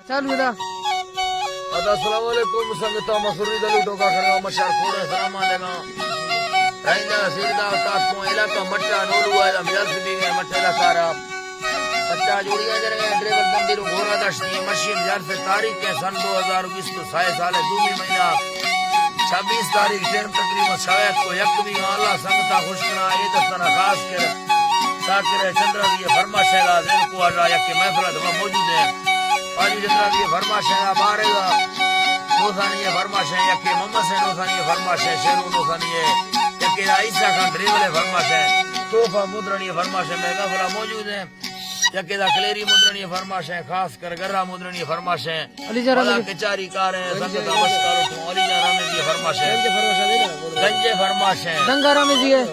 चालू बेटा अस्सलाम वालेकुम संगता मसूरी दलू टोका खड़ा मशर पूरे सलाम देगा राइना सीधा उस्ताद को इलाका मट्टा नोलू आला मियां सिद्दी ने मट्टे दा सारा सच्चा जोड़िया जरे ड्राइवर मंदिर घोड़ा दश्ती मशीन यार से तारीख है सन 2020 को साए साले दूमी महीना 26 तारीख टाइम तकरीबन शायद को यकवी अल्लाह संगता खुशकना ईद सना खास कर ताकि चंद्रा की फरमाशेगा दिन को आ यक महफिल में मौजूद है आज चंद्रा की फरमाशेगा बारेगा नोसानी फरमाशे यक मोहम्मद से नोसानी फरमाशे शेरू नोसानी यक ईसा खान ड्राइवर फरमाशे तोहफा मुद्रणी फरमाशे में महफिल मौजूद है यकेदा कलेरी मुद्रणी फरमाशे खास कर गर्रा मुद्रणी फरमाशे अली जरा कचारी कार है संगत नमस्कार तो अली जरा में जी फरमाशे गंजे फरमाशे दंगारा में जी है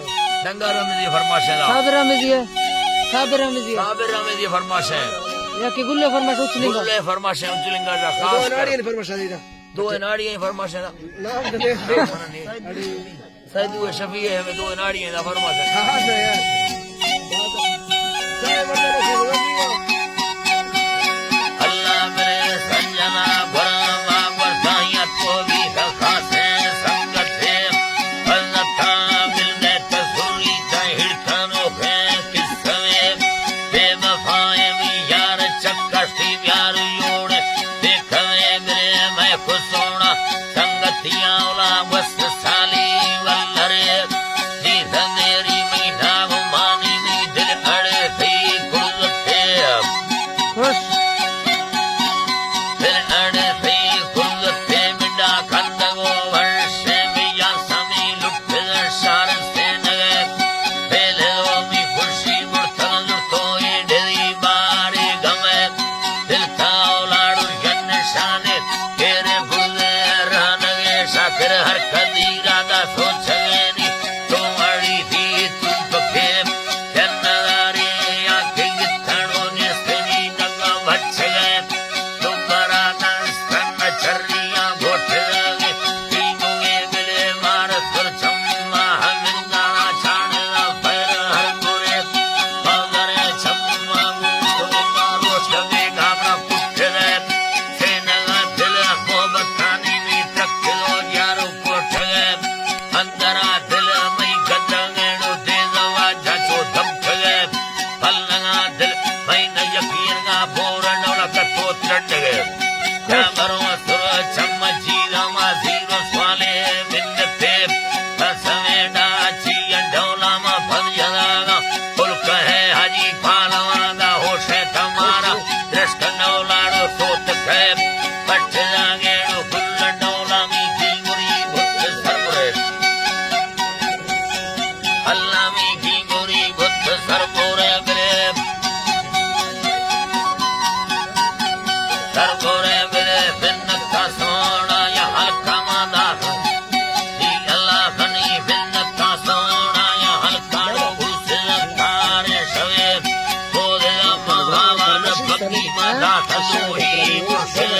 दंगारा में जी फरमाशे साबरा में जी है साबरा में जी है साबरा में जी फरमाशे या के गुल्ले फरमाश उचलिंगा गुल्ले फरमाशे उचलिंगा दा खास दो नाड़ियां फरमाशा दी दो नाड़ियां फरमाशे दा नाम तो देख सैदू शफी है में दो नाड़ियां दा फरमाशे हां यार अल्लाह मेरे संजना भरमा वरसाया को भी खासे संगत है अल्लाह मिलने तसुरी हिड़खानो है किसवे बेवफाए भी यार चक्कसी यार योड़ देखवे मेरे मैं खुशोना संगतियां ओला बस साली वल्लरे जी मेरी मीठा मानी मी दिल अड़े थी गुलते खुश दिल अड़े थी गुलते बिना खंडगो वर्षे मिया समी लुट शार से नगे पहले मी खुशी मुर्तल तो ये डेरी बारे गमे दिल का लाडू जन शाने तेरे गुले रहनगे शाकिर हर कदीरा का सोचगे नी तुम्हारी थी तुम पखे जन्नदारी आंखें गिथड़ो ने सेनी नगा बचगे तुम्हारा स्तन चर्रियां घोटगे तीनों मिले मार सुर चम्मा हमिंगा छाड़गा पैर हर गुरे मगरे चम्मा तुम्हारा रोश कभी घाबरा पुठगे सेनगा दिल मोहब्बतानी में तकलो यारो कोठगे अंदरा दिल में गदंगेड़ो देजवा जाचो धमठगे पलंगा दिल में न यकीनगा बोरनोला कतो चढ़गे कामरो सुर चम्मची रामा जीरो स्वाले बिन्नते तसवेडा ची अंडोला मा भजलागा पुलक है हाजी पालवागा होशे तमारा दृष्ट नौलाड़ो सोत है पट जागेड़ो फुल डोला मी की मुरी भुत सरपुरे अल्लाह मी की मुरी भुत सरपुरे बिरे सरपुरे बिरे बिन्नता सोना या हल्का मादा दी अल्लाह खनी बिन्नता सोना या हल्का हुस्न तारे शवे बोले मगावा रब्बकी मादा तसोही मुर्शे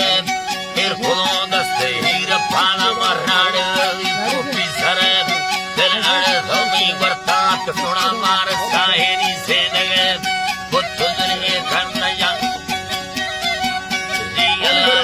फिर खुदों दस्ते हीर पाना मराड़ टूटी सरे दिल अड़े धोमी बरतात सुना मार साहेरी से नगे बुद्ध दुनिया खन्नया जी अल्लाह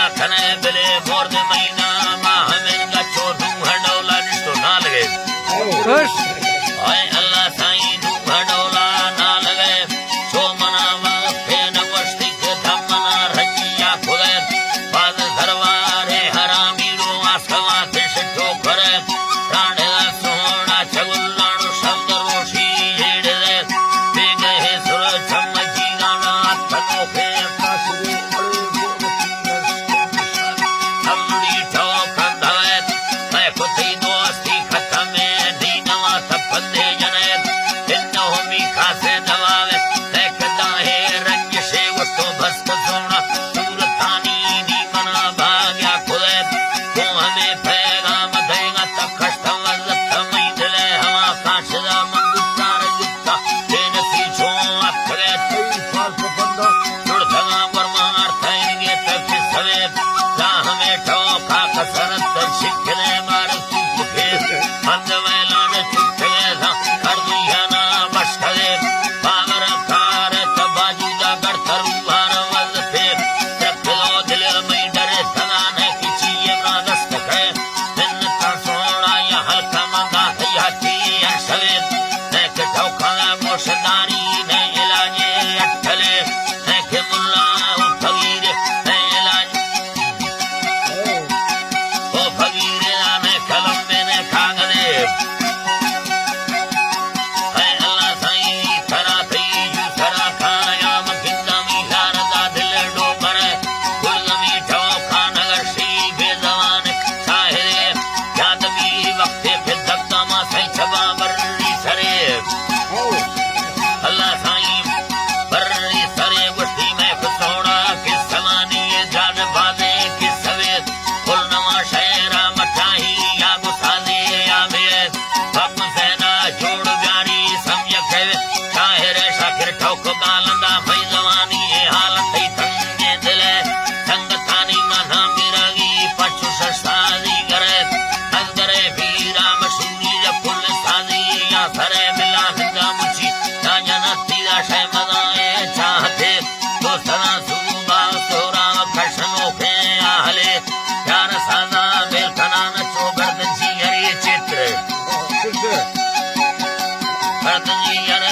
या खने बिले मोर दे महीना मा हमें गचो दूह डोला रिश्तो ना लगे खुश ओए अल्लाह साईं दूह डोला ना लगे सो मनावा फेन वस्ती के धमना रजिया खुदे बाद दरबारे हरामी रो आसवा देश ठोकर राणे सोना चगुल्लाणो शब्द रोशी जेड़ दे ते गए सुर चमकी गाना तनो के पासु अमड़ी ठोक दवे मैं कुती दोस्ती खत्म दीनवा तपंदे जने तिन्नो मी खासे दवावे देखदा है रंग से वस्तो भस्क सोना सूरतानी दी मना भाग्या खुदे तो हमें पैगाम देगा तब कष्ट वजत मैदले हवा काशदा मंगुतार गुप्ता तेन सीछो अखरे तई फाल्स बंदा जुड़धगा वरमार थैंगे तक सवे राह में ठोका कसरत शिकले मार चुके अंध में लाड चुके था कर दुया ना बशले पावर कार तबाजू दा गढ़ तरुवार वल पे रखलो दिल में डरे सगाने किसी ये ना दस्त है दिन का सोना या हल्का मंगा हयाती सवे देख ठोका मोशदारी ने इलाजे अटले देख मुल्ला फकीर ने इलाज ओ फकीर ने कलम में खाग दे है अल्लाह साईं थरा थई जू थरा खाया मकिंदा मी लारदा दिल डोबर गुलमी ठोका नगर सी बेजवान साहिरे याद भी वक्त पे धक्का मा सही छबा बरनी सरे अल्लाह साईं बरनी सरे गुस्ती में फसोड़ा किस समानी जान बादे किस सवे कुल नवा शहरा मचाही या गुसादे या बे अब सेना जोड़ प्यारी समझ के शाहिर शाकिर ठोक गालंदा भई जवानी ए हालत थई तंगे दिले संगतानी मना मिरागी पछु सस्तादी करे अंदरे वीरा मशूरी ज फुल सादी या सरे मिला हिंदा मुची ना जनती दा शे मदाए चाहते तो सना सुबा सोरा खशनो के आहले यार सादा मेल खनान चोगर्द जी हरी चित्र गर्द जी यार